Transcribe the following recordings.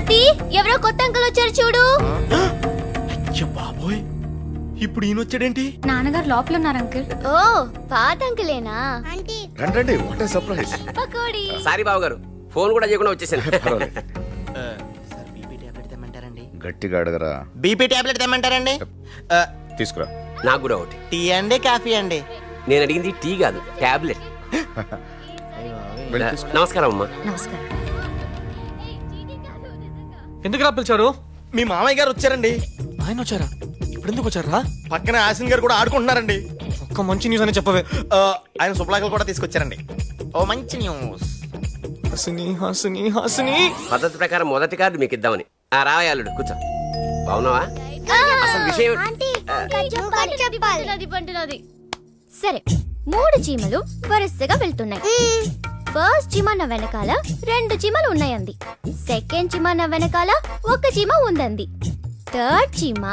సతీ ఎవరో కొత్త అంకుల్ వచ్చారు చూడు. అయ్యో బాబోయ్, ఇప్పుడు ఈయన వచ్చాడేంటి? నాన్నగారు లోపల ఉన్నారు అంకుల్. ఓ పాత అంకులేనా? రండి, what a surprise. Pakodi. Sorry బాబు గారు, ఫోన్ కూడా చేయకుండా వచ్చేసాను. సార్ బీపీ టాబ్లెట్ తెమ్మంటారండి? గట్టిగా అడగరా. బీపీ టాబ్లెట్ తెమ్మంటారండి? తీసుకురా. నాకు కూడా ఒకటి. టీ అండి కాఫీ అండి? నేను అడిగింది టీ కాదు, టాబ్లెట్. వెళ్ళి తీసుకో. నమస్కారం అమ్మా. నమస్కారం. ఎందుకు రా పిలిచారు? మీ మామయ్య గారు వచ్చారండి. ఆయన వచ్చారా? ఇప్పుడు ఎందుకు వచ్చారా? పక్కన ఆసిన్ గారు కూడా ఆడుకుంటున్నారండి. ఒక్క మంచి న్యూస్ అని చెప్పవే. ఆయన సుప్లాకలు కూడా తీసుకొచ్చారండి. ఓ మంచి న్యూస్. హాసిని హాసిని హాసిని. పద్ధతి ప్రకారం మొదటి కార్డు మీకు ఇద్దామని. ఆ రావయాలుడు కూర్చో. బాగున్నావా? అసలు విషయం సరే, 3 చీమలు వరుసగా వెళ్తున్నాయి. ఫస్ట్ చీమ నా వెనకాల 2 చీమలు ఉన్నాయంది. సెకండ్ చీమ నా వెనకాల 1 చీమ ఉందంది. థర్డ్ చీమ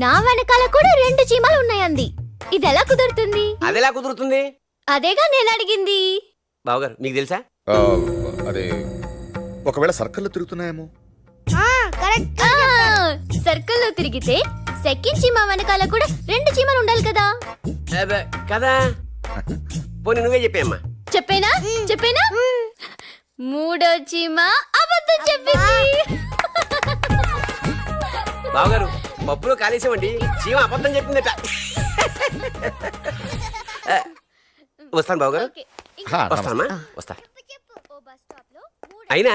నా వెనకాల కూడా 2 చీమలు ఉన్నాయంది. ఇది ఎలా కుదురుతుంది? అదెలా కుదురుతుంది? అదేగా నేను అడిగింది. బావగారు మీకు తెలుసా? ఆ, అదే ఒకవేళ సర్కిల్లో తిరుగుతున్నాయేమో. సర్కిల్లో తిరిగితే సెకండ్ చీమ వెనకాల కూడా 2 చీమలు ఉండాలి కదా. అబ్బే, కదా. పోనీ నువ్వే చెప్పేమ్మా. చెప్పేనా? మూడో చీమ అబద్ధం చెప్పింది. బావగారు పప్పులో కాలేసామండి. చీమ అబద్ధం చెప్పిందట. వస్తాను బావగారు. ఓకే. వస్తానమ్మా, వస్తా. అయినా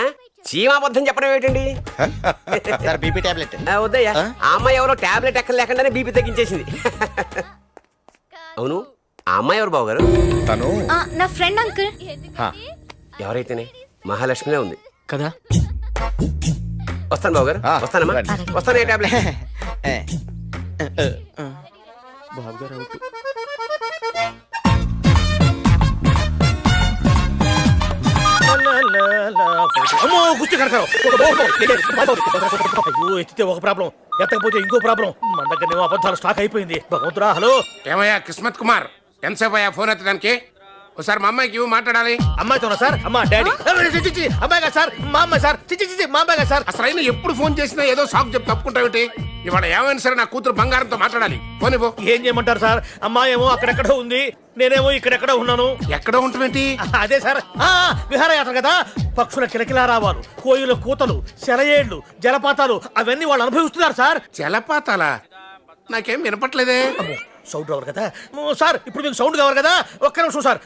చీమ అబద్ధం చెప్పడం ఏమిటండి? Sir BP tablet. వద్దయ్యా, ఆ అమ్మాయి ఎవరో టాబ్లెట్ ఎక్కడ లేకుండానే బీపీ తగ్గించేసింది. అవును, ఆ అమ్మాయి ఎవరు బావగారు? తను నా ఫ్రెండ్ అంకుల్. ఎవరైతేనే మహాలక్ష్మిలో ఉంది కదా. వస్తాను బావగారు. వస్తానమ్మా, రండి. వస్తాను. ఏ టాబ్లెట్? బాబు గారు అవుట్. అమ్మో గుర్తు కడతారు. అయ్యో ఎత్తితే ఒక ప్రాబ్లం, ఎత్తకపోతే ఇంకో ప్రాబ్లం. మన దగ్గర అబద్ధాలు స్టాక్ అయిపోయింది. భగవంతురా. హలో ఏమయ్యా కిస్మత్ కుమార్, ఎంతసేపు అయ్యా ఫోన్ ఎత్తడానికి? ఒకసారి మా అమ్మాయికి మాట్లాడాలి. అమ్మాయితోనా సార్? అమ్మా డాడీ. అమ్మాయి కదా సార్, మా అమ్మాయి సార్. మా అమ్మాయి కదా సార్. అసలు అయినా ఎప్పుడు ఫోన్ చేసినా ఏదో సాకు చెప్పి తప్పుకుంటావేంటి? ఇవాళ ఏమైనా సరే నా కూతురు బంగారంతో మాట్లాడాలి. ఫోన్ ఇవ్వు. ఏం చేయమంటారు సార్? అమ్మాయి ఏమో అక్కడెక్కడో ఉంది, నేనేమో ఇక్కడెక్కడో ఉన్నాను. ఎక్కడో ఉంటుందేంటి? అదే సార్, విహారయాత్ర కదా. పక్షుల కిలకిలా రావాలు, కోయిల కూతలు, సెలయేళ్లు, జలపాతాలు అవన్నీ వాళ్ళు అనుభవిస్తున్నారు సార్. జలపాతాలా? నాకేం వినపట్లేదే. సౌండ్ రావాలి కదా సార్. ఇప్పుడు మీకు సౌండ్ కావాలి కదా. ఒక్క నిమిషం సార్.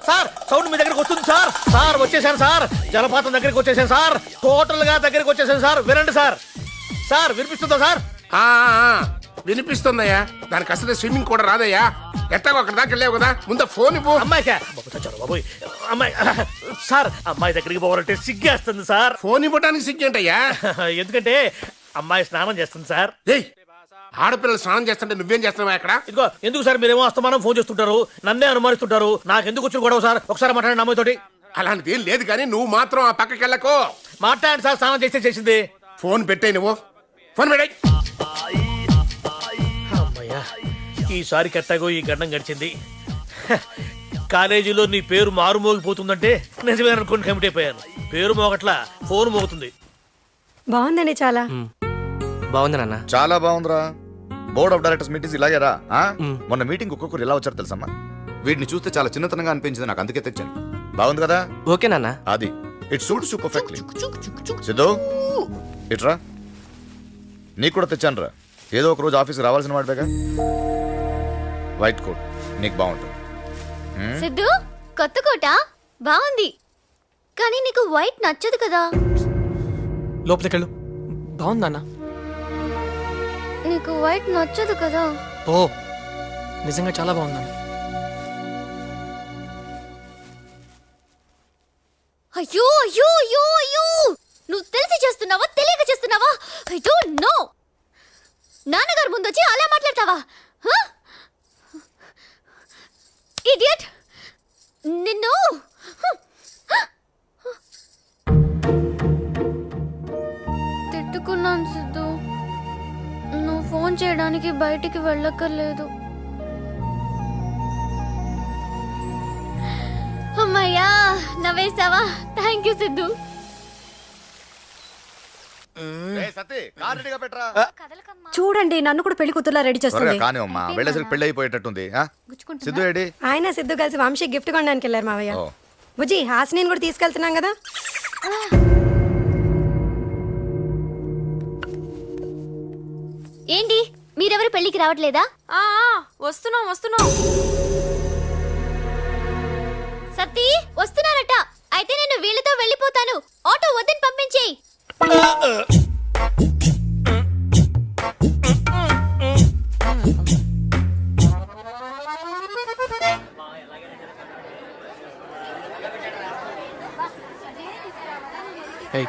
సార్ సౌండ్ మీ దగ్గరికి వస్తుంది సార్. సార్ వచ్చేసాను సార్. జలపాతం దగ్గరికి వచ్చేసాను సార్. టోటల్ గా దగ్గరికి వచ్చేసాను సార్. వినండి సార్. సార్ వినిపిస్తుందా సార్? ఆ వినిపిస్తుందయ్యా. దానికి అసలు స్విమ్మింగ్ కూడా రాదయ్యా. ఎట్టాగో అక్కడ దాకా వెళ్ళావు కదా, ముందు ఫోన్ ఇవ్వు. అమ్మాయికా బాబోయ్. అమ్మాయి సార్, అమ్మాయి దగ్గరికి పోవాలంటే సిగ్గేస్తుంది సార్. ఫోన్ ఇవ్వడానికి సిగ్గేంటయ్యా? ఎందుకంటే అమ్మాయి స్నానం చేస్తుంది సార్. ఏయ్, ఆడపిల్లలు స్నానం చేస్తుంటే నువ్వేం చేస్తున్నావా ఇక్కడ? ఇదిగో ఎందుకు సార్ మీరేమో అస్తమానం ఫోన్ చేస్తుంటారు, నన్నే అనుమానిస్తుంటారు. నాకు ఎందుకు వచ్చిన గొడవ సార్? ఒకసారి మాట్లాడండి అమ్మాయితోటి. అలాంటిది ఏం లేదు కానీ నువ్వు మాత్రం ఆ పక్కకి వెళ్ళకో. మాట్లాడండి సార్. స్నానం చేస్తే చేసింది. ఫోన్ పెట్టాయి నువ్వు. ఫోన్ పెట్టాయి. అమ్మయ్యా, ఈసారి కట్టాగో ఈ గండం గడిచింది. కాలేజీలో నీ పేరు మారుమోగిపోతుందంటే నిజమే అనుకుని కమిట్ అయిపోయాను. పేరు మోగట్లా, ఫోన్ మోగుతుంది. బాగుందండి చాలా. బాగుంది నాన్న. చాలా బాగుందిరా. బోర్డ్ ఆఫ్ డైరెక్టర్స్ మీటింగ్స్ ఇలాగే రా. మొన్న మీటింగ్ ఒక్కొక్కరు ఎలా వచ్చారు తెలుసమ్మా? వీటిని చూస్తే చాలా చిన్నతనంగా అనిపించింది నాకు, అందుకే తెచ్చాను. బాగుంది కదా? ఓకే నాన్న. అది it suits you perfectly. Siddhu ఇట్రా. నీకు కూడా తెచ్చాను రా. ఏదో ఒక రోజు ఆఫీస్కి రావాల్సిన వాడిగా. వైట్ కోట్ నీకు బాగుంటుంది. సిద్ధు, కొత్త కోట బాగుంది, కానీ నీకు వైట్ నచ్చదు కదా. లోపలికి వెళ్ళు. బాగుంది నాన్న. నీకు వైట్ నచ్చదు కదా. ఓ నిజంగా చాలా బాగుంది నాన్న. అయ్యో అయ్యో అయ్యో అయ్యో, నువ్వు తెలిసి చేస్తున్నావా తెలియక చేస్తున్నావా? I don't know. నాన్నగారు ముందు వచ్చి అలా మాట్లాడతావా? ఇడియట్, నిన్ను. తిట్టుకున్నాను సిద్ధు. నువ్వు ఫోన్ చేయడానికి బయటికి వెళ్ళక్కర్లేదు. అమ్మయ్యా, నవ్వేసావా? Thank you Siddhu. Sati car రెడీగా పెట్టరా. చూడండి నన్ను కూడా పెళ్లి కూతుర్లా రెడీ త్వరగా చేస్తుంది కానీ అమ్మా వెళ్ళేసరికి పెళ్లి అయిపోయేటట్టుంది ఆ? సిద్ధు ఏడి ఆయన సిద్ధు కలిసి వంశీ గిఫ్ట్ కొనడానికి వెళ్ళారు మావయ్య. ఓ. బుజ్జి హాసిని కూడా తీసుకెళ్తున్నాం కదా. ఏంటి మీరెవరు పెళ్లికి రావట్లేదా? వస్తున్నాం సత్తి వస్తున్నారట. అయితే నేను వీళ్ళతో వెళ్ళిపోతాను. ఆటో వద్దని పంపించేయి. ఏయ్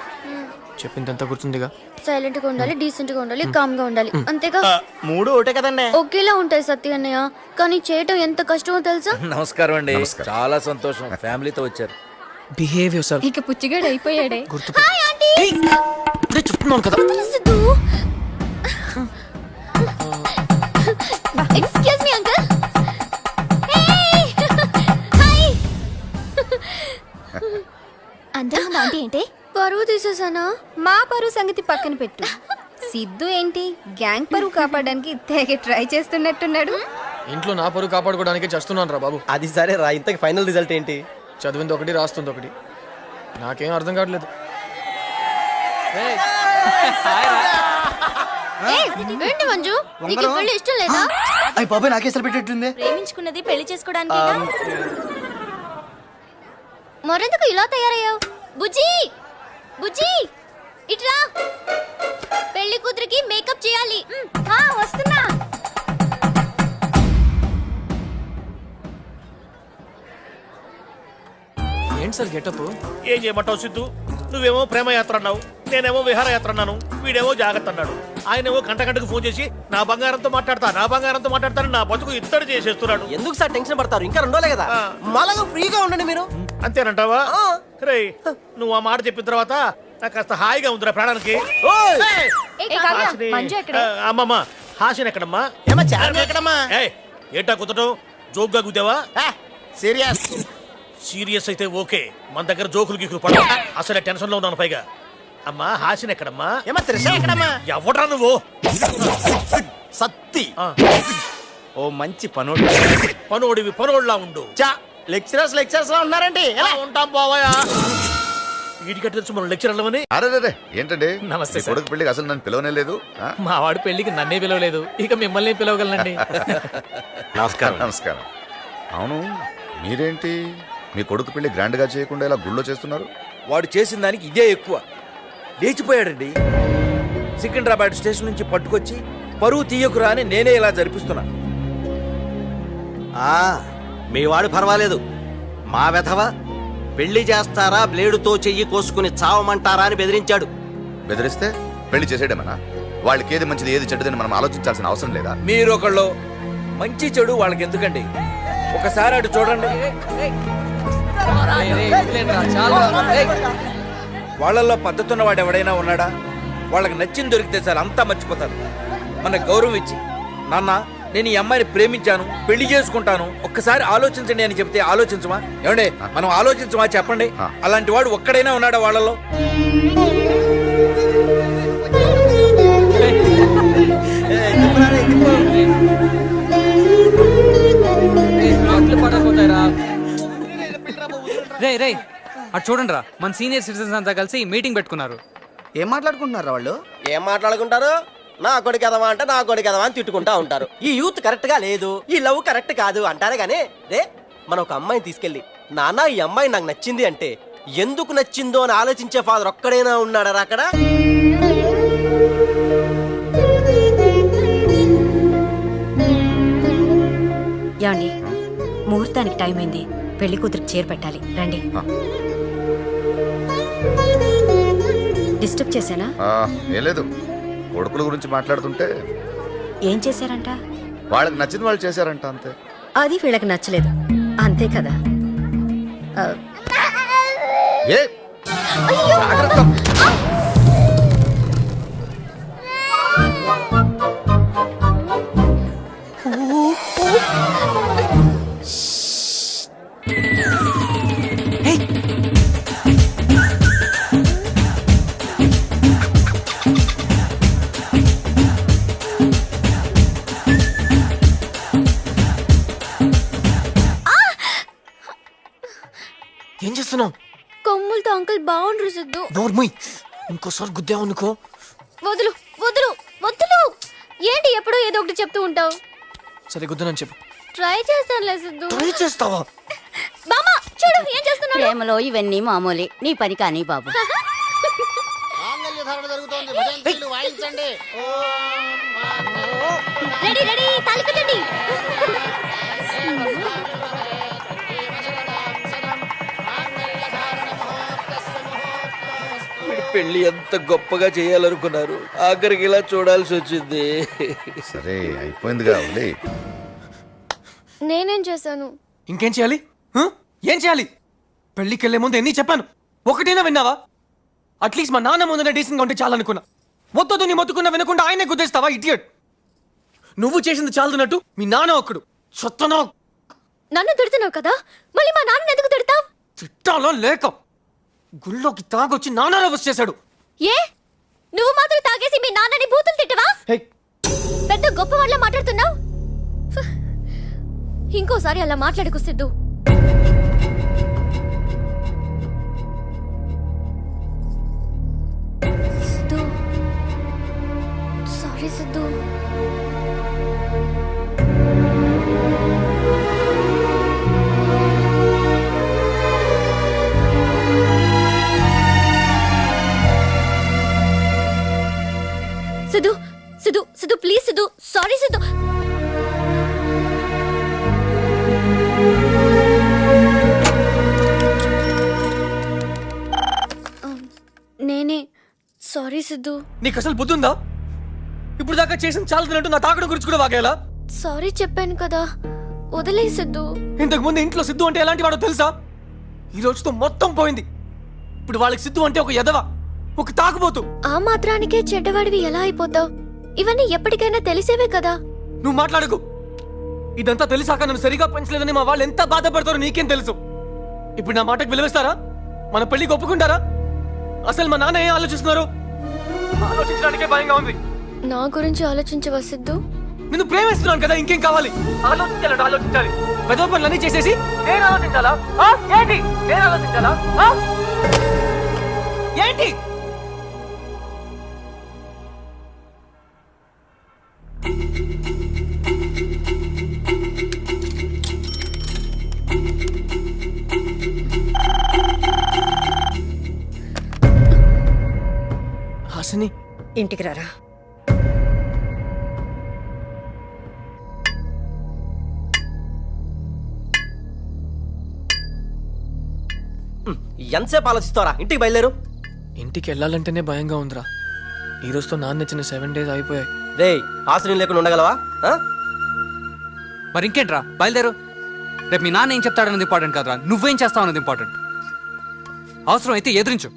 చెప్పిందంతా గుర్తుందిగా. సైలెంట్ గా ఉండాలి, డీసెంట్ గా ఉండాలి, కామ్ గా ఉండాలి. అంతేగా? మూడు ఒకటే కదండి. ఒకేలా ఉంటాయి సత్య అన్నయ్య, కానీ చేయటం ఎంత కష్టమో తెలుసా? నమస్కారం అండి. నమస్కారం. చాలా సంతోషం ఫ్యామిలీతో వచ్చారు. Behave your self. ఇక పుచ్చిగాడు అయిపోయాడే. గుర్తు హాయ్ ఆంటీ. ఇప్పుడే చెప్తున్నాను కదా. Siddhu. Excuse me uncle. Hi. అందరూ ఆంటీ ఏంటి? పరువు తీసేసానా? మా పరువు సంగతి పక్కన పెట్టు. సిద్ధు ఏంటి గ్యాంగ్ పరువు కాపాడడానికి తెగ ట్రై చేస్తున్నట్టున్నాడు. ఇంట్లో నా పరువు కాపాడుకోవడానికి చేస్తున్నాను రా బాబు. అది సరే రా, ఇంతకి ఫైనల్ రిజల్ట్ ఏంటి? చదివింది ఒకటి, రాస్తుంది ఒకటి. నాకేం అర్థం కావట్లేదు. ఏంటి మంజు, నీకు ఈ పెళ్లి ఇష్టం లేదా? అయ్యి బాబాయ్ నాకేసరి పెట్టేట్టుంది. ప్రేమించుకున్నది పెళ్లి చేసుకోవడానికి. మరెందుకు ఇలా తయారయ్యావు? బుజ్జి బుజ్జి ఇట్రా. పెళ్లి కూతురికి మేకప్ చేయాలి. వస్తున్నా. ఏంటి సార్ గెటప్? ఏం చేయమంటావు సిద్ధు? నువ్వేమో ప్రేమయాత్ర అన్నావు, నేనేమో విహారయాత్ర అన్నాను, వీడేమో జాగ్రత్త అన్నాడు. ఆయనేమో గంటకు ఫోన్ చేసి నా బంగారంతో మాట్లాడతాను నా బతుకు ఇత్తడి చేసేస్తున్నాడు. ఎందుకు సార్ టెన్షన్ పడతారు? ఇంకా రెండోలే కదా, మళ్ళా ఫ్రీగా ఉండండి మీరు. అంతేనంటావా? రే నువ్వు ఆ మాట చెప్పిన తర్వాత నాకు కాస్త హాయిగా ఉందిరా ప్రాణానికి. హాసిని. అమ్మమ్మ హాసిని ఎక్కడమ్మా? ఎక్కడమ్మా? ఏయ్, ఏంటా కుదటం? జోక్గా గుద్దావా? సీరియస్. సీరియస్ అయితే ఓకే, మన దగ్గర జోకులు గీకులు పడ. అసలే టెన్షన్ లో ఉన్నాను పైగా. అమ్మా హాసిని ఎక్కడమ్మా? ఏమా త్రిష ఎక్కడమ్మా? ఎవడ్రా నువ్వు? సత్తి. ఆ, ఓ మంచి పనోడు. పనోడిలా ఉండు. చా లెక్చరర్స్ లా ఉన్నారండి. ఎలా ఉంటాం బావయ్యా? వీడికి తెలుసు మనం లెక్చర్ వెళ్ళమని. అరే ఏంటండి నమస్తే మీ కొడుకు పెళ్లికి అసలు నన్ను పిలవనే లేదు ఆ? మా వాడు పెళ్లికి నన్నే పిలవలేదు, ఇక మిమ్మల్ని పిలవగలనండి. నమస్కారం. నమస్కారం. అవును మీరేంటి మీ కొడుకు పెళ్లి గ్రాండ్ గా చేయకుండా ఇలా గుళ్ళో చేస్తున్నారు? వాడు చేసిన దానికి ఇదే ఎక్కువ. లేచిపోయాడండి. సికింద్రాబాద్ స్టేషన్ నుంచి పట్టుకొచ్చి పరువు తీయకురా అని నేనే ఇలా జరిపిస్తున్నా. మీ వాడు పర్వాలేదు, మా వెధవ పెళ్లి చేస్తారా బ్లేడుతో చెయ్యి కోసుకుని చావమంటారా అని బెదిరించాడు. బెదిరిస్తే పెళ్లి చేసేయడమనా? వాళ్ళకి ఏది మంచిది ఏది చెడ్డదని మనం ఆలోచించాల్సిన అవసరం లేదా? మీరొకళ్ళు మంచి చెడు వాళ్ళకి ఎందుకండి? ఒకసారి అటు చూడండి. వాళ్ళల్లో పద్ధతున్న వాడు ఎవడైనా ఉన్నాడా? వాళ్ళకి నచ్చింది దొరికితే సార్ అంతా మర్చిపోతారు. మనకు గౌరవం ఇచ్చి నాన్న నేను ఈ అమ్మాయిని ప్రేమించాను, పెళ్లి చేసుకుంటాను, ఒక్కసారి ఆలోచించండి అని చెప్తే ఆలోచించమా? ఏమండే మనం ఆలోచించమా చెప్పండి? అలాంటి వాడు ఒక్కడైనా ఉన్నాడా వాళ్ళలో? రే అటు చూడండి రా, మన సీనియర్ సిటిజన్స్ అంతా కలిసి మీటింగ్ పెట్టుకున్నారు. ఏం మాట్లాడుకుంటున్నారు వాళ్ళు? ఏం మాట్లాడుకుంటారు? నా కొడుకు ఎదవా అంటే నా కొడుకు ఎదవా అని తిట్టుకుంటా ఉంటారు. ఈ యూత్ కరెక్ట్ గా లేదు, ఈ లవ్ కరెక్ట్ కాదు అంటారే గానీ రే మనం ఒక అమ్మాయిని తీసుకెళ్ళి నాన్న ఈ అమ్మాయి నాకు నచ్చింది అంటే ఎందుకు నచ్చిందో అని ఆలోచించే ఫాదర్ ఒక్కడైనా ఉన్నాడరా అక్కడ? యాండి ముహూర్తానికి టైం అయింది, పెళ్లి కూతురికి చీర పెట్టాలి, రండి. డిస్టర్బ్ చేశానా? ఏం లేదు, కొడుకుల గురించి మాట్లాడుతుంటే ఏం చేశారంట? వాళ్ళకి నచ్చింది వాళ్ళు చేశారంట అంతే. అది వీళ్ళకి నచ్చలేదు అంతే కదా. ఏ జాగ్రత్త. చేస్తున్నావు? కొమ్ములతో అంకుల్ బాగుండ్రు సిద్ధు. నోర్మయ్, ఇంకోసారి గుద్దామనుకో. వదులు వదులు వదులు. ఏంటి ఎప్పుడు ఏదో ఒకటి చెప్తూ ఉంటావు? సరే గుద్దునని చెప్పు. ట్రై చేస్తానులే సిద్ధు. ట్రై చేస్తావా? బామా చూడు ఏం చేస్తున్నాడు. ప్రేమలో ఇవన్నీ మామూలే, నీ పని కానీ బాబు. రెడీ రెడీ తాళి కట్టండి. పెళ్లి ఎంత గొప్పగా చేయాలనుకున్నారు, ఆఖరికి ఇలా చూడాల్సి వచ్చింది. సరే అయిపోయిందిగా వదిలే. నేనేం చేశాను? ఇంకేం చేయాలి? ఏం చేయాలి? పెళ్లికి వెళ్లే ముందు ఎన్ని చెప్పాను, ఒకటైనా విన్నావా? అట్లీస్ట్ మా నాన్న ముందునే డీసెంట్గా ఉంటే చాలనుకున్నా. మొత్తతో నీ మొత్తుకున్నా వినకుండా ఆయనే గుద్దేస్తావా ఇడియట్? నువ్వు చేసింది చాలదున్నట్టు మీ నాన్న ఒక్కడు చెత్తనా. నన్ను తిడుతున్నావు కదా, మళ్ళీ మా నాన్న ఎందుకు తిడతావు? తిట్టాలో లేక గుళ్ళోకి తాగొచ్చి నాన్న బస్ చేశాడు. ఏ నువ్వు మాత్రం తాగేసి మీ నాన్నని బూతులు తిట్టవా? పెద్ద గొప్ప వాళ్ళ మాట్లాడుతున్నావు. ఇంకోసారి అలా మాట్లాడుకు Siddhu. Siddhu sorry Siddhu. Siddhu Siddhu Siddhu please Siddhu sorry Siddhu. నేనే సారీ సిద్ధు. నీకు అసలు బుద్ధి ఉందా? ఇప్పుడు దాకా చేసిన చాలదున్నట్టు నా తాగడం గురించి కూడా వాగేలా. సారీ చెప్పాను కదా, వదిలే సిద్ధు. ఇంతకు ముందు ఇంట్లో సిద్ధు అంటే ఎలాంటి వాడో తెలుసా? ఈ రోజుతో మొత్తం పోయింది. ఇప్పుడు వాళ్ళకి సిద్ధు అంటే ఒక ఎదవ, ఒక తాగుబోతు. ఆ మాత్రానికే చెడ్డవాడివి ఎలా అయిపోతావు? ఇవన్నీ ఎప్పటికైనా తెలిసేవే కదా. నువ్వు మాట్లాడకు. ఇదంతా తెలిసాక నన్ను సరిగా పెంచలేదని మా వాళ్ళు ఎంత బాధపడతారో నీకేం తెలుసు? ఇప్పుడు నా మాటకు విలువిస్తారా? మన పెళ్లికి ఒప్పుకుంటారా? అసలు మా నాన్న ఏం ఆలోచిస్తున్నారు? ఆలోచించడానికే భయంగా ఉంది. నా గురించి ఆలోచించవా సిద్ధు? నిన్ను ప్రేమిస్తున్నాను కదా, ఇంకేం కావాలి? ఆలోచించాలంటే ఆలోచించాలి. పెద్ద పనులన్నీ చేసేసి నేను ఆలోచించాలా? ఏంటి నేను ఆలోచించాలా? ఏంటి? హాసిని, ఇంటికి రారా. ఎంతసేపు ఆలోచిస్తారా? ఇంటికి బయలుదేరు. ఇంటికి వెళ్ళాలంటేనే భయంగా ఉందిరా. ఈ రోజుతో నాన్న ఇచ్చిన 7 days అయిపోయాయి. రే ఆశ్రయం లేకుండా ఉండగలవా? మరి ఇంకేంట్రా, బయలుదేరు. రేపు మీ నాన్న ఏం చెప్తాడన్నది ఇంపార్టెంట్ కాదురా, నువ్వేం చేస్తావు అన్నది ఇంపార్టెంట్. అవసరం అయితే ఎదిరించు.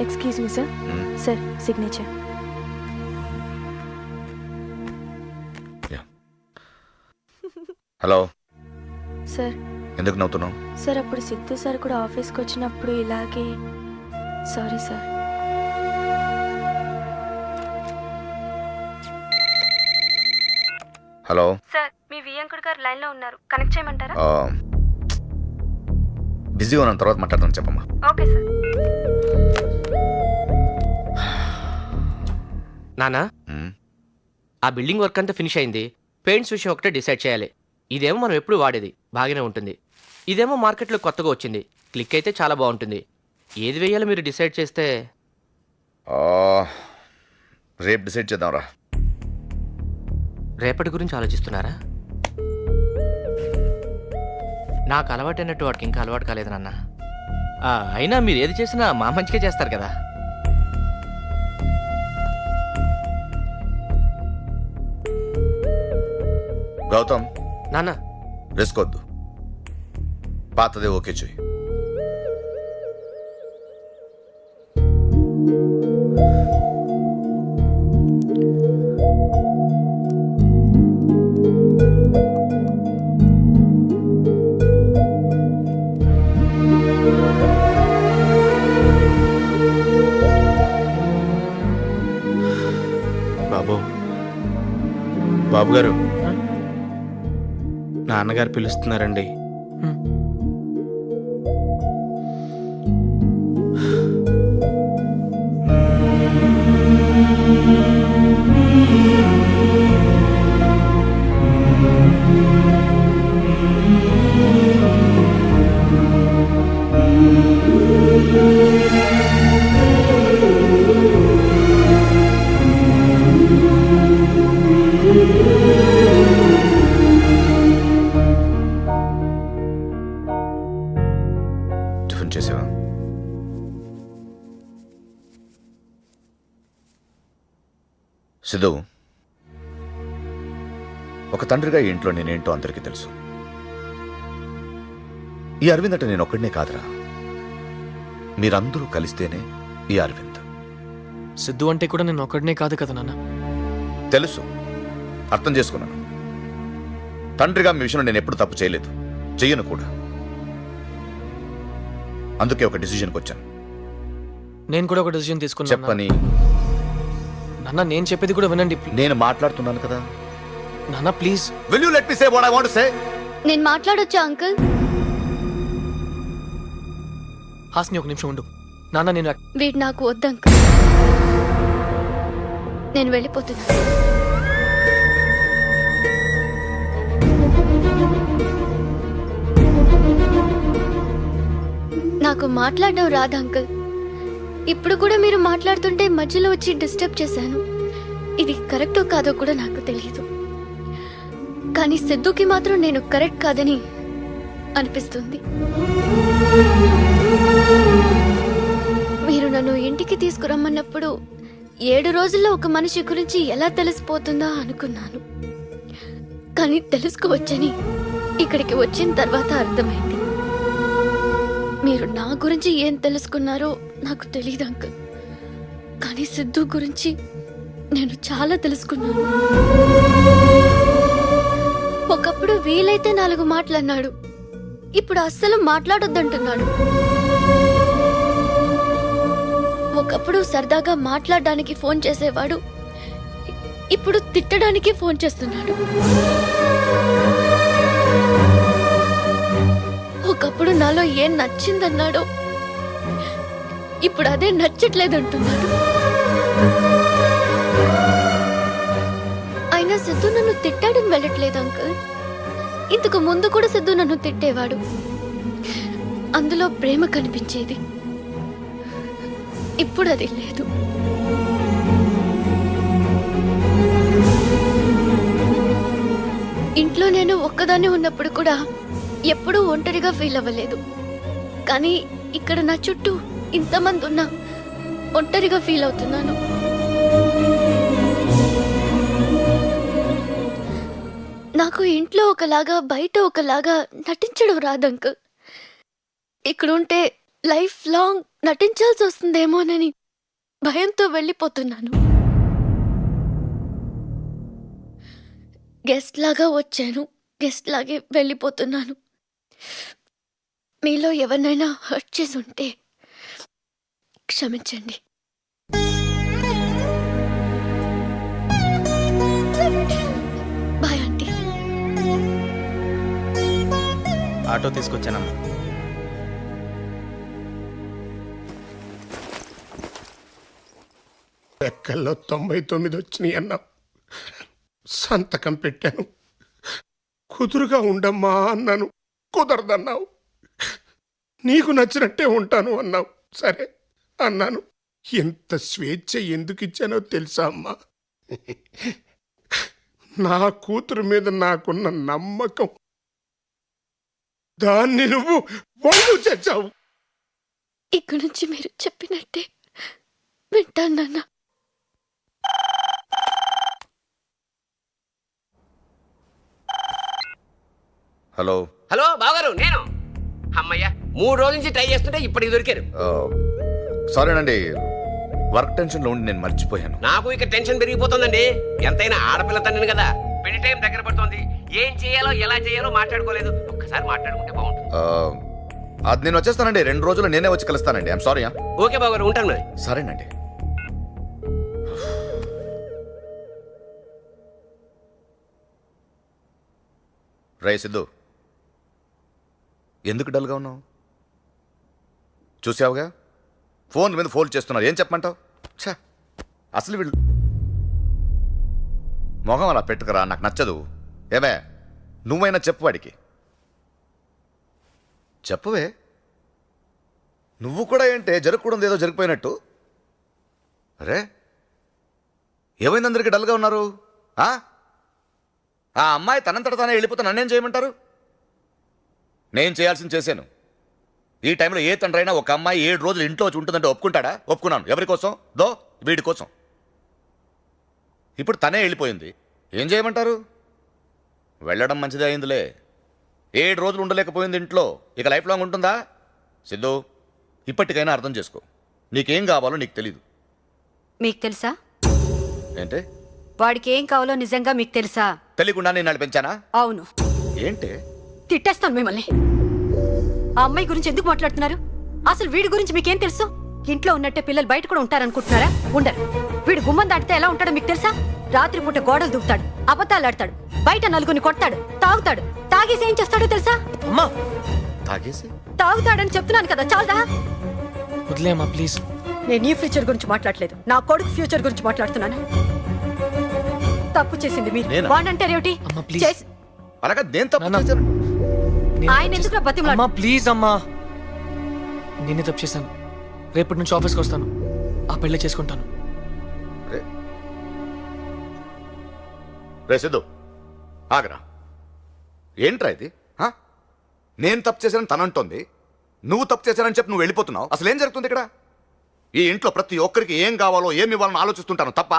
Excuse me sir. Sir signature. Hello sir. ఎందుకు నవ్వుతున్నావు? సార్ అప్పుడు సిద్ధు సార్ కూడా ఆఫీస్కి వచ్చినప్పుడు ఇలాగే. Sorry sir. హలో సార్, మీ వియంకుడు గారు లైన్ లో ఉన్నారు, కనెక్ట్ చేయమంటారా? బిజీగా ఉన్నాను, తర్వాత మాట్లాడతాను, చెప్పమ్మా. Okay sir. నానా, ఆ బిల్డింగ్ వర్క్ అంతా ఫినిష్ అయింది. పెయింట్స్ విషయం ఒకటే డిసైడ్ చేయాలి. ఇదేమో మనం ఎప్పుడు వాడేది, బాగానే ఉంటుంది. ఇదేమో మార్కెట్లో కొత్తగా వచ్చింది, క్లిక్ అయితే చాలా బాగుంటుంది. ఏది వేయాలో మీరు డిసైడ్ చేస్తే. రేపు డిసైడ్ చేద్దాంరా. రేపటి గురించి ఆలోచిస్తున్నారా? నాకు అలవాటైనట్టు వాడికి ఇంకా అలవాటు కాలేదు నాన్న. అయినా మీరు ఏది చేసినా మా మంచిగా చేస్తారు కదా. గౌతమ్, నాన్న, రిస్క్ వద్దు, పాతదే ఓకే చెయ్యి. బాబు బాబు గారు నాన్నగారు పిలుస్తున్నారండి. టిఫిన్ చేసావా? సిద్ధు, ఒక తండ్రిగా ఈ ఇంట్లో నేనేంటో అందరికీ తెలుసు. ఈ అరవింద్ అంటే నేను ఒక్కడినే కాదురా, మీరందరూ కలిస్తేనే ఈ అరవింద్. సిద్ధు అంటే కూడా నేను ఒక్కడనే కాదు కదా నాన్న. తెలుసు, అర్థం చేసుకున్నాను. తండ్రిగా మీ విషయంలో నేను ఎప్పుడు తప్పు చేయలేదు, చెయ్యను కూడా. అందుకే ఒక డిసిజన్కి వచ్చాను. నేను కూడా ఒక డెసిషన్ తీసుకున్నాను చెప్పని నాన్న. నేను చెప్పేది కూడా వినండి నేను మాట్లాడుతున్నాను కదా. నాన్న please. Will you let me say what I want to say? నేను మాట్లాడొచ్చా అంకుల్? హాస్ని ఒక నిమిషం ఉండు నాన్న. నేను వీడు నాకు వద్దు అంకుల్, నేను వెళ్ళిపోతున్నా. నాకు మాట్లాడడం రాదు అంకుల్. ఇప్పుడు కూడా మీరు మాట్లాడుతుంటే మధ్యలో వచ్చి డిస్టర్బ్ చేశాను. ఇది కరెక్టో కాదో కూడా నాకు తెలియదు, కానీ సిద్ధుకి మాత్రం నేను కరెక్ట్ కాదని అనిపిస్తుంది. మీరు నన్ను ఇంటికి తీసుకురమ్మన్నప్పుడు 7 రోజుల్లో ఒక మనిషి గురించి ఎలా తెలిసిపోతుందా అనుకున్నాను, కానీ తెలుసుకోవచ్చని ఇక్కడికి వచ్చిన తర్వాత అర్థమైంది. మీరు నా గురించి ఏం తెలుసుకున్నారో నాకు తెలియదు అంకుల్, కానీ సిద్ధు గురించి నేను చాలా తెలుసుకున్నాను. ఒకప్పుడు వీలైతే 4 మాటలన్నాడు, ఇప్పుడు అస్సలు మాట్లాడొద్దంటున్నాడు. ఒకప్పుడు సరదాగా మాట్లాడడానికి ఫోన్ చేసేవాడు, ఇప్పుడు తిట్టడానికి ఫోన్ చేస్తున్నాడు. ఒకప్పుడు నాలో ఏం నచ్చిందన్నాడో ఇప్పుడు అదే నచ్చట్లేదంటున్నాడు. అయినా సిద్ధు నన్ను తిట్టాడని వెళ్ళట్లేదు అంకుల్. ఇంతకు ముందు కూడా సిద్ధు నన్ను తిట్టేవాడు, అందులో ప్రేమ కనిపించేది. ఇప్పుడు అది లేదు. ఇంట్లో నేను ఒక్కదాన్ని ఉన్నప్పుడు కూడా ఎప్పుడూ ఒంటరిగా ఫీల్ అవ్వలేదు, కానీ ఇక్కడ నా చుట్టూ ఇంతమంది ఉన్నా ఒంటరిగా ఫీల్ అవుతున్నాను. నాకు ఇంట్లో ఒకలాగా బయట ఒకలాగా నటించడం రాదు అంకుల్. ఇక్కడ ఉంటే లైఫ్ లాంగ్ నటించాల్సి వస్తుందేమోనని భయంతో వెళ్ళిపోతున్నాను. గెస్ట్ లాగా వచ్చాను, గెస్ట్ లాగే వెళ్ళిపోతున్నాను. మీలో ఎవరినైనా హర్ట్ చేసి ఉంటే క్షమించండి. Bye aunty. ఆటో తీసుకొచ్చానమ్మా. లెక్కల్లో 99 వచ్చినాయి అన్నావు. సంతకం పెట్టాను. కుదురుగా ఉండమ్మా అన్నాను, కుదరదన్నావు. నీకు నచ్చినట్టే ఉంటాను అన్నావు, సరే అన్నాను. ఎంత స్వేచ్ఛ ఎందుకు ఇచ్చానో తెలుసా అమ్మా? నా కూతురు మీద నాకున్న నమ్మకం, దాన్ని నువ్వు ఒళ్ళు చేశావు. ఇక్కడి నుంచి మీరు చెప్పినట్టే వింటాను నాన్న. హలో హలో బావగారు, నేను అమ్మయ్య 3 రోజుల నుంచి ట్రై చేస్తుంటే ఇప్పటికి దొరికారు. సారీనండి, వర్క్ టెన్షన్లో ఉండి నేను మర్చిపోయాను. నాకు ఇక టెన్షన్ పెరిగిపోతుందండి. ఎంతైనా ఆడపిల్ల తండ్రిని కదా, పెళ్లి టైం దగ్గర పడుతోంది. ఏం చేయాలో ఎలా చేయాలో మాట్లాడుకోలేదు. ఒక్కసారి మాట్లాడుకుంటే బాగుంటుంది. అది నేను వచ్చేస్తానండి, 2 రోజులు నేనే వచ్చి కలుస్తానండి. I'm sorry. ఓకే బావగారు, ఉంటాను మరి. సరేనండి. రే సిద్ధు, ఎందుకు డల్గా ఉన్నావు? చూసావుగా ఫోన్ మీద ఫోన్ చేస్తున్నారు, ఏం చెప్పమంటావు? ఛా, అసలు వీళ్ళు మొహం అలా పెట్టుకురా, నాకు నచ్చదు. ఏమే, నువ్వైనా చెప్పు వాడికి. చెప్పవే, నువ్వు కూడా ఏంటే జరగకూడదు ఏదో జరిగిపోయినట్టు. అరే, ఏమైంది అందరికీ డల్గా ఉన్నారు? ఆ అమ్మాయి తనంతట తానే వెళ్ళిపోతే నన్నేం చేయమంటారు? నేను చేయాల్సింది చేశాను. ఈ టైంలో ఏ తండ్రైనా ఒక అమ్మాయి 7 రోజులు ఇంట్లో వచ్చి ఉంటుందంటే ఒప్పుకుంటాడా? ఒప్పుకున్నాను. ఎవరి కోసం? వీడి కోసం. ఇప్పుడు తనే వెళ్ళిపోయింది, ఏం చేయమంటారు? వెళ్ళడం మంచిదే అయిందిలే. 7 రోజులు ఉండలేకపోయింది ఇంట్లో, ఇక లైఫ్ లాంగ్ ఉంటుందా? సిద్ధు, ఇప్పటికైనా అర్థం చేసుకో. నీకేం కావాలో నీకు తెలీదు. మీకు తెలుసా? ఏంటే? వాడికి ఏం కావాలో నిజంగా మీకు తెలుసా? తెలియకుండా నేను నడిపించానా? అవును. ఏంటే? తిట్టేస్తాను మిమ్మల్ని. ఆ అమ్మాయి గురించి ఎందుకు మాట్లాడుతున్నారు? అసలు వీడి గురించి మీకేం తెలుసు? ఇంట్లో ఉన్నట్టే పిల్లలు బయట కూడా ఉంటారనుకుంటున్నారా? ఉండరు. వీడు గుమ్మం దాటితే ఎలా ఉంటాడో మీకు తెలుసా? రాత్రిపూట గోడలు దూకుతాడు, అబద్ధాలు ఆడతాడు, బయట నలుగురిని కొడతాడు, తాగుతాడు. తాగేసి ఏం చేస్తాడో తెలుసా? అమ్మా, తాగేసి తాగుతాడని చెప్తున్నాను కదా, చాలదా? వదిలేమ్మా ప్లీజ్. నేను నీ ఫ్యూచర్ గురించి మాట్లాడలేదు, నా కొడుకు ఫ్యూచర్ గురించి మాట్లాడుతున్నాను. తప్పు చేసింది మీరు. నేనా? వాడంటారేమిటి? అమ్మా, ప్లీజ్. చేసి అలాగా నేను తప్పు నాన్న. చేశాను. ఆయన ఎందుకు బతిమలాడు? అమ్మా ప్లీజ్ అమ్మా, నేనే తప్పు చేశాను. రేపటి నుంచి ఆఫీస్కి వస్తాను, ఆ పెళ్లి చేసుకుంటాను. రే సిద్ధు, ఆగరా. ఏంట్రా ఇది? నేను తప్పు చేశానని తనంటోంది, నువ్వు తప్పు చేశానని చెప్పి నువ్వు వెళ్ళిపోతున్నావు. అసలు ఏం జరుగుతుంది ఇక్కడ? ఈ ఇంట్లో ప్రతి ఒక్కరికి ఏం కావాలో ఏమి ఇవ్వాలని ఆలోచిస్తుంటాను తప్ప,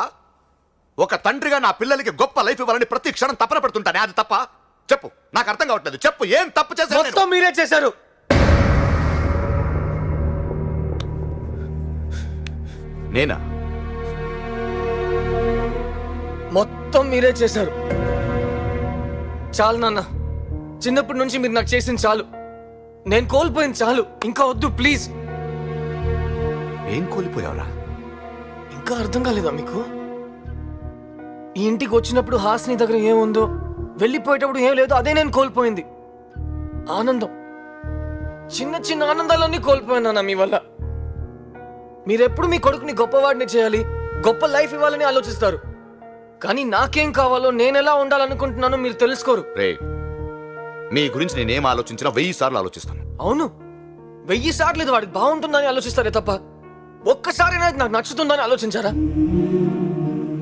ఒక తండ్రిగా నా పిల్లలకి గొప్ప లైఫ్ ఇవ్వాలని ప్రతి క్షణం తపన పడుతుంటానే, అది తప్ప? చెప్పు, నాకు అర్థం కావట్లేదు. చెప్పు, ఏం తప్పు చేశాను నేను? మొత్తం మీరే చేశారు. నేనా? మొత్తం మీరే చేశారు. చాలు నాన్న, చిన్నప్పటి నుంచి మీరు నాకు చేసింది చాలు. నేను కోల్పోయింది చాలు, ఇంకా వద్దు ప్లీజ్. ఏం కోల్పోయావురా? ఇంకా అర్థం కాలేదా మీకు? ఈ ఇంటికి వచ్చినప్పుడు హాస్ని దగ్గర ఏముందో, వెళ్ళిపోయేటప్పుడు ఏం లేదో అదే నేను కోల్పోయింది. ఆనందం, చిన్న చిన్న ఆనందాలన్నీ కోల్పోయినా మీ వల్ల. మీరెప్పుడు మీ కొడుకుని గొప్పవాడిని చేయాలి, గొప్ప లైఫ్ ఇవ్వాలని ఆలోచిస్తారు. కానీ నాకేం కావాలో, నేను ఎలా ఉండాలనుకుంటున్నానో మీరు తెలుసుకోరు. రే, మీ గురించి నేనేం ఆలోచించినా 1000 సార్లు ఆలోచిస్తాను. అవును, 1000 సార్లు ఇది వాడికి బాగుంటుందని ఆలోచిస్తారే తప్ప ఒక్కసారి నాకు నచ్చుతుందని ఆలోచించారా?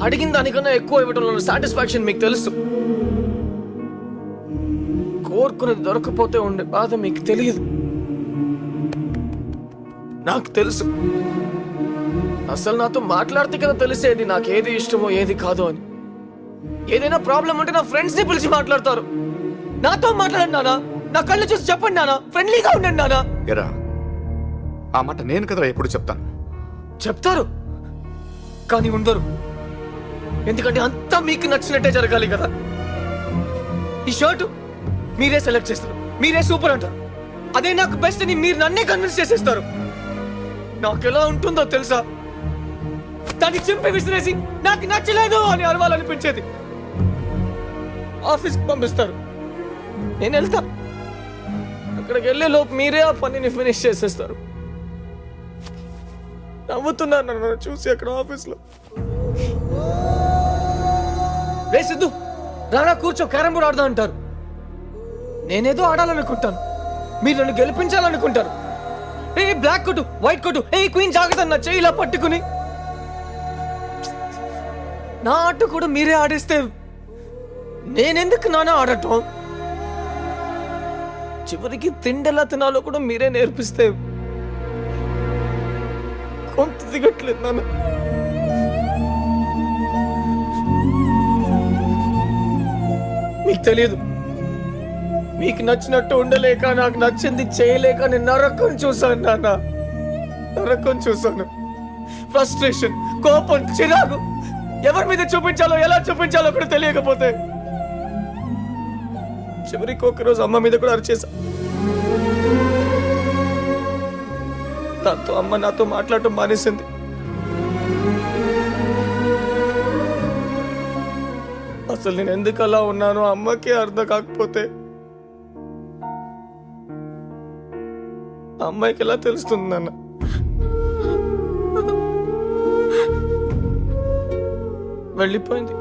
అడిగిన దానికన్నా ఎక్కువ ఇవ్వడంలో సాటిస్ఫాక్షన్ మీకు తెలుసు. కోరుకునేది దొరకపోతే ఉండే బాధ మీకు తెలియదు, నాకు తెలుసు. అసలు నాతో మాట్లాడితే కదా తెలిసేది నాకు ఏది ఇష్టమో ఏది కాదో అని. ఏదైనా ప్రాబ్లం ఉంటే నా ఫ్రెండ్స్ ని పిలిచి మాట్లాడతారు. నాతో మాట్లాడండి నానా, నా కళ్ళు చూసి చెప్పండి నానా, ఫ్రెండ్లీగా ఉండండి నానా. ఎరా, ఆ మాట నేను కదరా ఎప్పుడు చెప్తాను. చెప్తారు కానీ ఉండరు, ఎందుకంటే అంతా మీకు నచ్చినట్టే జరగాలి కదా. ఈ షర్టు మీరే సెలెక్ట్ చేస్తారు, మీరే సూపర్ అంటారు, అదే నాకు బెస్ట్ అని మీరు నన్నే కన్విన్స్ చేసేస్తారు. నాకు ఎలా ఉంటుందో తెలుసా? దాన్ని చింపి విసిరేసి నాకు నచ్చలేదు అని అరవాలనిపించేది. ఆఫీస్కి పంపిస్తారు, నేను వెళ్తా. అక్కడికి వెళ్ళే లోపు మీరే ఆ పనిని ఫినిష్ చేసేస్తారు. నవ్వుతున్నారు నన్ను చూసి అక్కడ ఆఫీస్లో. రే సిద్ధు, రానా కూర్చో, క్యారమ్ బోర్డ్ ఆడదా అంటారు. నేనేదో ఆడాలనుకుంటాను, మీరు నన్ను గెలిపించాలనుకుంటారు. ఏ బ్లాక్ కొట్టు, వైట్ కొట్టు, ఏ క్వీన్ జాగ్రత్త నా చేయి ఇలా పట్టుకుని. నా ఆట కూడా మీరే ఆడిస్తే నేనెందుకు నానా ఆడటం? చివరికి తిండెలా తినాలో కూడా మీరే నేర్పిస్తే కొంత దిగట్లేదు నాన్న. మీకు తెలియదు, మీకు నచ్చినట్టు ఉండలేక, నాకు నచ్చింది చేయలేక నేను నరకం చూసాను నాన్న, నరకం చూసాను. ఫ్రస్ట్రేషన్, కోపం, చిరాకు ఎవరి మీద చూపించాలో, ఎలా చూపించాలో కూడా తెలియకపోతే చివరికి ఒకరోజు అమ్మ మీద కూడా అరిచేసా. దాంతో అమ్మ నాతో మాట్లాడటం మానేసింది. అసలు నేను ఎందుకు అలా ఉన్నానో అమ్మకే అర్థం కాకపోతే ఆ అమ్మాయికి ఎలా తెలుస్తుంది నాన్న? వెళ్ళిపోయింది.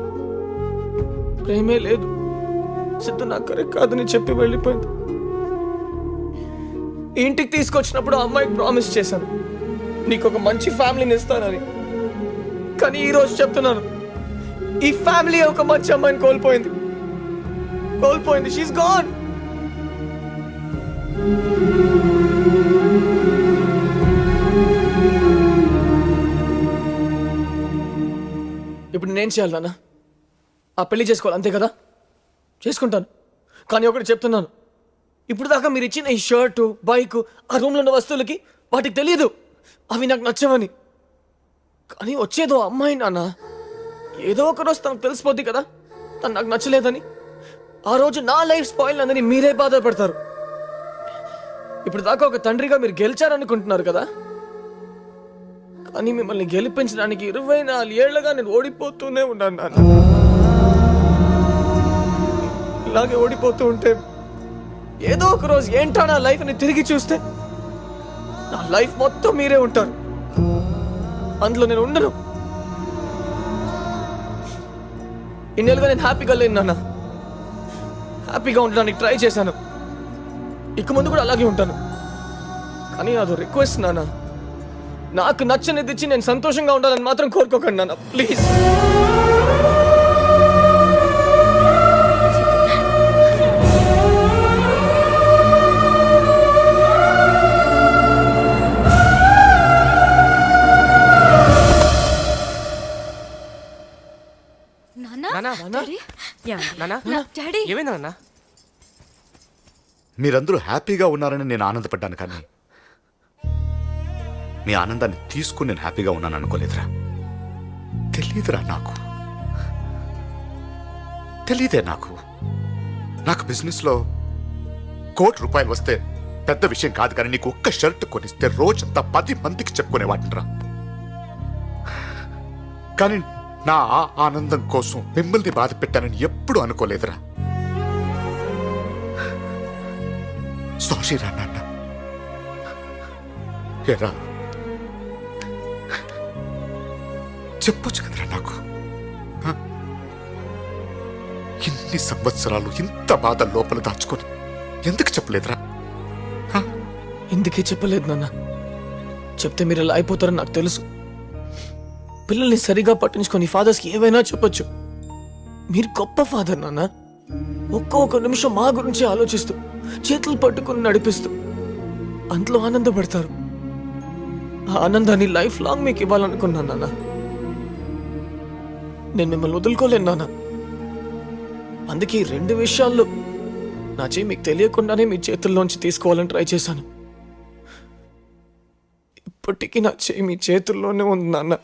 ప్రేమే లేదు. సిద్ధు నాకు కరెక్ట్ కాదని చెప్పి వెళ్ళిపోయింది. ఇంటికి తీసుకొచ్చినప్పుడు ఆ అమ్మాయికి ప్రామిస్ చేశాను, నీకు ఒక మంచి ఫ్యామిలీని ఇస్తానని. కానీ ఈ రోజు చెప్తున్నాను, ఈ ఫ్యామిలీ ఒక మంచి అమ్మాయిని కోల్పోయింది. She's gone. ఇప్పుడు నేను చేయాలి నాన్న? ఆ పెళ్లి చేసుకోవాలి అంతే కదా? చేసుకుంటాను. కానీ ఒకటి చెప్తున్నాను, ఇప్పుడు దాకా మీరు ఇచ్చిన ఈ షర్టు, బైక్, ఆ రూమ్లో ఉన్న వస్తువులకి వాటికి తెలియదు అవి నాకు నచ్చవని. కానీ వచ్చేదో అమ్మాయి నాన్న. ఏదో ఒక రోజు తనకు తెలిసిపోద్ది కదా తను నాకు నచ్చలేదని. ఆ రోజు నా లైఫ్ స్పాయిల్ అందని మీరే బాధపడతారు. ఇప్పుడు దాకా ఒక తండ్రిగా మీరు గెలిచారనుకుంటున్నారు కదా, కానీ మిమ్మల్ని గెలిపించడానికి 24 ఏళ్లుగా నేను ఓడిపోతూనే ఉన్నాను నాన్న. ఇలాగే ఓడిపోతూ ఉంటే ఏదో ఒక రోజు ఏంటా నా లైఫ్ని తిరిగి చూస్తే నా లైఫ్ మొత్తం మీరే ఉంటారు, అందులో నేను ఉండను. ఇన్నేళ్ళుగా నేను హ్యాపీగా లేను నాన్న. హ్యాపీగా ఉండడానికి ట్రై చేశాను, ఇక ముందు కూడా అలాగే ఉంటాను. కానీ అదో రిక్వెస్ట్ నాన్న, నాకు నచ్చనిది ఇచ్చి నేను సంతోషంగా ఉండాలని మాత్రం కోరుకోకండి నాన్న, ప్లీజ్. ఏమైంది నాన్న? మీరందరూ హ్యాపీగా ఉన్నారని నేను ఆనందపడ్డాను, కానీ మీ ఆనందాన్ని తీసుకుని నేను హ్యాపీగా ఉన్నాను అనుకోలేదురా. తెలియదురా నాకు. తెలియదే నాకు. నాకు బిజినెస్లో ₹1,00,00,000 వస్తే పెద్ద విషయం కాదు, కానీ నీకు ఒక్క షర్ట్ కొనిస్తే రోజంతా 10 మందికి చెప్పుకునేవాటిరా. కానీ నా ఆ ఆనందం కోసం మిమ్మల్ని బాధ పెట్టానని ఎప్పుడు అనుకోలేదురా. సారీ రా నాన్న. ఎరా చెప్పొచ్చు కదరా నాకు. ఇన్ని సంవత్సరాలు ఇంత బాధ లోపల దాచుకొని ఎందుకు చెప్పలేదురా? ఎందుకే చెప్పలేదు నాన్న? చెప్తే మీరు ఎలా అయిపోతారో నాకు తెలుసు. పిల్లల్ని సరిగా పట్టించుకొని ఫాదర్స్కి ఏవైనా చెప్పొచ్చు. మీరు గొప్ప ఫాదర్ నాన్న. ఒక్కొక్క నిమిషం మా గురించి ఆలోచిస్తూ చేతులు పట్టుకుని నడిపిస్తూ అందులో ఆనందపడతారు. ఆ ఆనందాన్ని లైఫ్ లాంగ్ మీకు ఇవ్వాలనుకున్నాను నాన్న. నేను మిమ్మల్ని వదులుకోలేను నాన్న. అందుకే 2 విషయాల్లో నా చేయి మీకు తెలియకుండానే మీ చేతుల్లోంచి తీసుకోవాలని ట్రై చేశాను. ఇప్పటికీ నా చేయి మీ చేతుల్లోనే ఉంది నాన్న.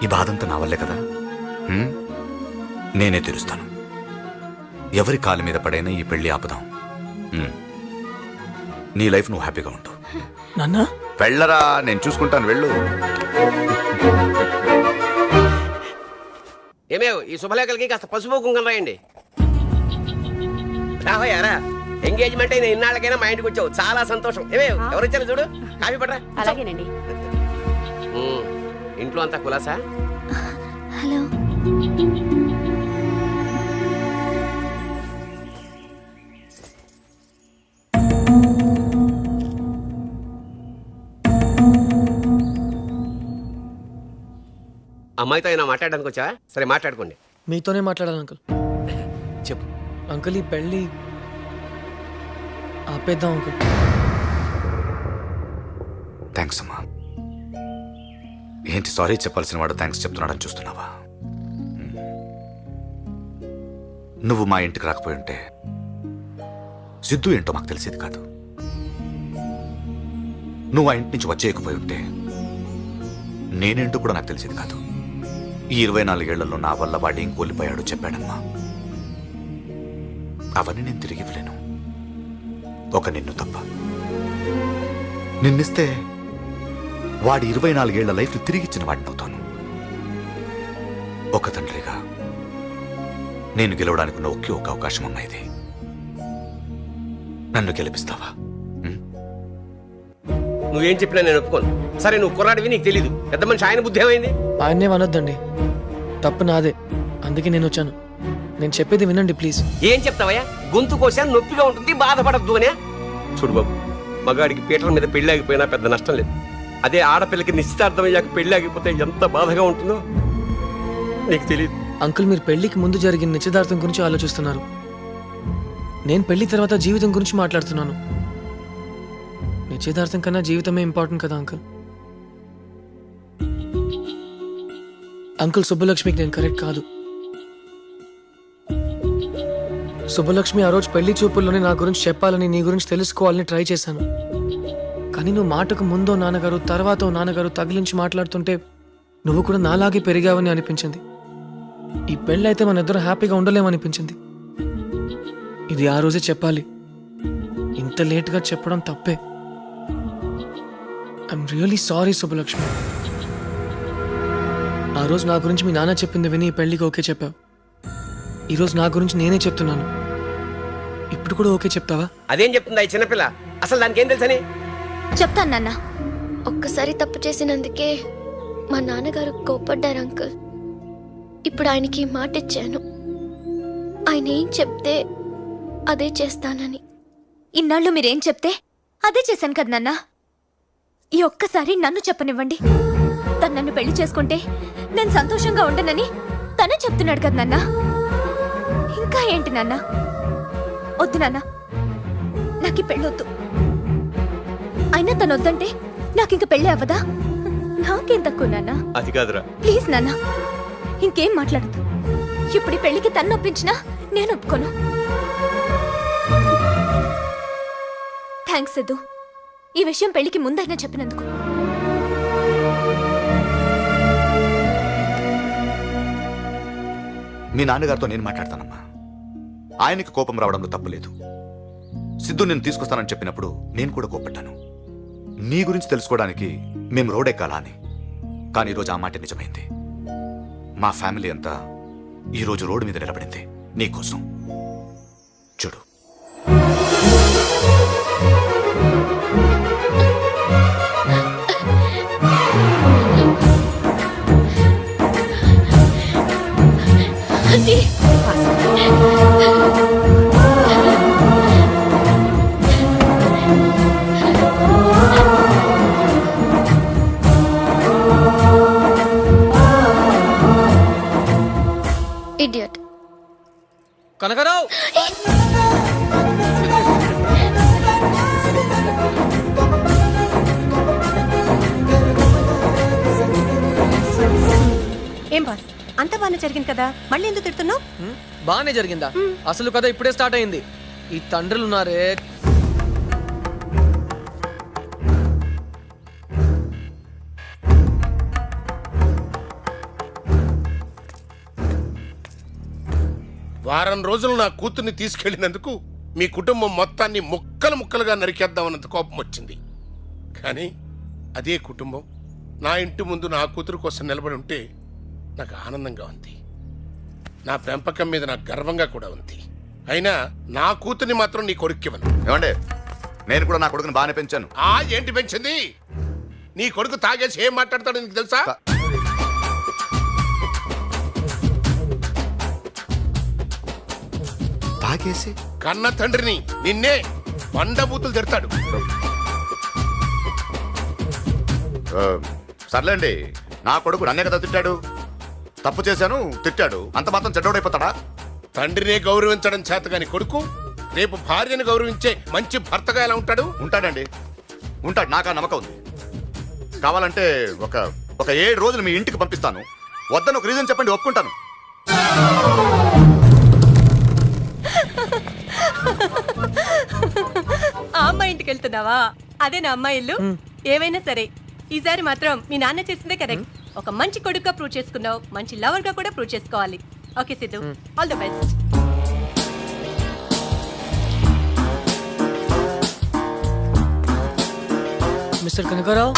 ఈ బాధంతా నా వల్లే కదా. నేనే తీరుస్తాను. ఎవరి కాలు మీద పడైనా ఈ పెళ్లి ఆపుదాం. నీ లైఫ్ నువ్వు హ్యాపీగా ఉంటావు నాన్న. వెళ్ళరా, నేను చూసుకుంటాను. వెళ్ళు. ఏమేవ్ ఈ శుభలేఖలకి కాస్త పసుపు కుంకుమ రాయండి. రావయ్యారా, ఎంగేజ్మెంట్ అయిన ఇన్నాళ్ళకైనా మా ఇంటికి వచ్చావు, చాలా సంతోషం. ఏమేవ్ ఎవరు వచ్చారు చూడు, కాఫీ పడరా. అలాగేనండి. ఇంట్లో అంతా కులాసా? హలో. అమ్మాయితో అయినా మాట్లాడడానికి వచ్చా? సరే మాట్లాడుకోండి. మీతోనే మాట్లాడాలి అంకుల్. చెప్పు అంకుల్, ఈ పెళ్ళి ఆపేద్దాం అంకుల్. థ్యాంక్స్ అమ్మా. ఏంటి సారీ చెప్పాల్సిన వాడు థ్యాంక్స్ చెప్తున్నాడని చూస్తున్నావా? నువ్వు మా ఇంటికి రాకపోయి ఉంటే సిద్ధు ఏంటో మాకు తెలిసేది కాదు. నువ్వు ఆ ఇంటి నుంచి వచ్చేయకపోయి ఉంటే నేనేంటో కూడా నాకు తెలిసేది కాదు. ఈ 24 ఏళ్లలో నా వల్ల వాడేం కోల్పోయాడో చెప్పాడమ్మా. అవన్నీ నేను తిరిగి ఇవ్వలేను, ఒక నిన్ను తప్ప. నిన్నిస్తే వాడి 24 ఏళ్ల లైఫ్ తిరిగిచ్చిన వాడిని అవుతాను. ఒక తండ్రిగా నేను గెలవడానికి ఉన్న ఒకే ఒక అవకాశం అమ్మా ఇది. నన్ను గెలిపిస్తావా? నువ్వేం చెప్పినా నేను ఒప్పుకోను. సరే నువ్వు కుర్రాడివి, నీకు తెలీదు. పెద్ద మనిషి ఆయన బుద్ధి ఏమైంది? ఆయన్నే అనొద్దండి, తప్పు నాదే. అందుకే నేను వచ్చాను. నేను చెప్పేది వినండి ప్లీజ్. ఏం చెప్తావయ్యా? గొంతు కోసా నొప్పిగా ఉంటుంది, బాధపడద్దు అనే. చూడు బాబు, మగాడికి పీటల మీద పెళ్లి ఆగిపోయినా పెద్ద నష్టం లేదు. అదే ఆడపిల్లకి నిశ్చితార్థం అయ్యాక పెళ్లి ఆగిపోతే ఎంత బాధగా ఉంటుందో నీకు తెలియదు. అంకుల్, మీరు పెళ్లికి ముందు జరిగిన నిశ్చితార్థం గురించి ఆలోచిస్తున్నారు. నేను పెళ్లి తర్వాత జీవితం గురించి మాట్లాడుతున్నాను. నిశ్చితార్థం కన్నా జీవితమే ఇంపార్టెంట్ కదా అంకుల్. అంకుల్, సుబ్బలక్ష్మికి నేను కరెక్ట్ కాదు. సుబ్బలక్ష్మి ఆ రోజు పెళ్లి చూపుల్లోనే నా గురించి చెప్పాలని, నీ గురించి తెలుసుకోవాలని ట్రై చేశాను. కానీ నువ్వు మాటకు ముందో నాన్నగారు, తర్వాతో నాన్నగారు తగిలించి మాట్లాడుతుంటే నువ్వు కూడా నాలాగే పెరిగావని అనిపించింది. ఈ పెళ్ళైతే మన ఇద్దరు హ్యాపీగా ఉండలేమనిపించింది. ఇది ఆ రోజే చెప్పాలి. ఇంత లేట్గా చెప్పడం తప్పే. I'm really sorry Subbalakshmi. ఆ రోజు నా గురించి మీ నాన్న చెప్పింది విని ఈ పెళ్లికి ఓకే చెప్పావు. ఈరోజు నా గురించి నేనే చెప్తున్నాను. ఇప్పుడు కూడా ఓకే చెప్తావా? అదేం చెప్తుందా ఈ చిన్నపిల్ల? అసలు దానికి ఏం తెలుసని? చెప్తాను నాన్న. ఒక్కసారి తప్పు చేసినందుకే మా నాన్నగారు కోప్పడ్డారు అంకుల్. ఇప్పుడు ఆయనకి మాట ఇచ్చాను, ఆయన ఏం చెప్తే అదే చేస్తానని. ఇన్నాళ్ళు మీరేం చెప్తే అదే చేశాను కదా నాన్న. ఈ ఒక్కసారి నన్ను చెప్పనివ్వండి. తను నన్ను పెళ్లి చేసుకుంటే నేను సంతోషంగా ఉండనని తనే చెప్తున్నాడు కదా నాన్న. ఇంకా ఏంటి నాన్న? వద్దు నాన్న, నాకు ఈ పెళ్ళొద్దు. అయినా తను వద్దంటే నాకింక పెళ్ళి అవ్వదా? నాకేం తక్కువ నాన్న? అది కాదురా. ప్లీజ్ నాన్న, ఇంకేం మాట్లాడదు. ఇప్పుడు ఈ పెళ్లికి తన్ను ఒప్పించినా నేను ఒప్పుకోను. థ్యాంక్స్ సిద్ధు, ఈ విషయం పెళ్లికి ముందైనా చెప్పినందుకు. మీ నాన్నగారితో నేను మాట్లాడతానమ్మా. ఆయనకి కోపం రావడంలో తప్పులేదు. సిద్ధు నేను తీసుకొస్తానని చెప్పినప్పుడు నేను కూడా కోపడ్డాను. నీ గురించి తెలుసుకోవడానికి మేము రోడ్ ఎక్కాలా అని. కానీ ఈరోజు ఆ మాట నిజమైంది. మా ఫ్యామిలీ అంతా ఈరోజు రోడ్డు మీద నిలబడింది నీకోసం. చూడు, ఇడియట్. కనకరావు, ఏం బాస్, అంత బాగానే జరిగింది కదా, మళ్ళీ ఎందుకు తిడుతున్నావు? బాగానే జరిగిందా? అసలు కదా ఇప్పుడే స్టార్ట్ అయింది. ఈ తండ్రులు ఉన్నారే. వారం రోజులు నా కూతుర్ని తీసుకెళ్లినందుకు మీ కుటుంబం మొత్తాన్ని ముక్కలు ముక్కలుగా నరికేద్దామన్నంత కోపం వచ్చింది. కానీ అదే కుటుంబం నా ఇంటి ముందు నా కూతురు కోసం నిలబడి ఉంటే నాకు ఆనందంగా ఉంది. నా పెంపకం మీద నాకు గర్వంగా కూడా ఉంది. అయినా నా కూతుర్ని మాత్రం నీ కొడుక్కివ్వను. ఏమండే, నేను కూడా నా కొడుకుని బాగానే పెంచాను. ఏంటి పెంచింది? నీ కొడుకు తాగేసి ఏం మాట్లాడతాడో నీకు తెలుసా? తాగేసి? కన్న తండ్రిని నిన్నే బండబూతులు తిడతాడు. సర్లేండి, నా కొడుకు నన్నే కదా తిట్టాడు. తప్పు చేశాను, తిట్టాడు, అంత మాత్రం చెడ్డోడైపోతాడా? తండ్రినే గౌరవించడం చేతగాని కొడుకు రేపు భార్యను గౌరవించే మంచి భర్తగా ఎలా ఉంటాడు? ఉంటాడండి, ఉంటాడు. నాకు ఆ నమ్మకం ఉంది. కావాలంటే ఒక 7 రోజులు మీ ఇంటికి పంపిస్తాను. వద్దని ఒక రీజన్ చెప్పండి, ఒప్పుకుంటాను. ఆ అమ్మాయి ఇంటికి వెళ్తున్నావా? అదే నా అమ్మాయి ఇల్లు. ఏమైనా సరే ఈసారి మాత్రం మీ నాన్న చేసిందే కరెక్ట్. ఒక మంచి కొడుకుగా ప్రూవ్ చేసుకున్నావు, మంచి లవర్ గా కూడా ప్రూవ్ చేసుకోవాలి. Okay Siddhu, all the best. Mister Kanakarao